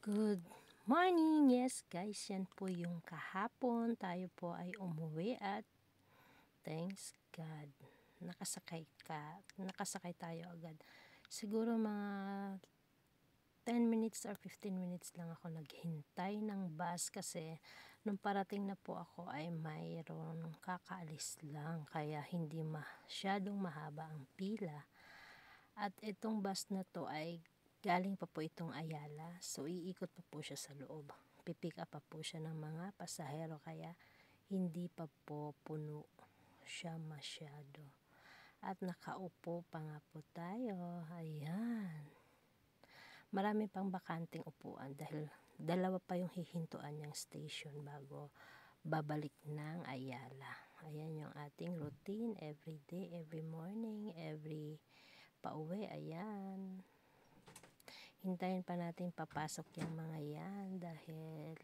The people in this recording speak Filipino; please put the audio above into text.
Good morning! Yes guys, yan po yung kahapon. Tayo po ay umuwi at thanks God. Nakasakay tayo agad. Siguro mga 10 minutes or 15 minutes lang ako naghintay ng bus kasi nung parating na po ako ay mayroon kakaalis lang kaya hindi masyadong mahaba ang pila. At itong bus na to ay galing pa po itong Ayala. So iikot pa po siya sa loob. Pipick up pa po siya ng mga pasahero kaya hindi pa po puno siya masyado. At nakaupo pa nga po tayo. Ayan. Marami pang bakanting upuan dahil dalawa pa yung hihintuan niyang station bago babalik ng Ayala. Ayan yung ating routine every day, every morning, every pauwi. Ayan. Hintayin pa natin papasok yung mga yan dahil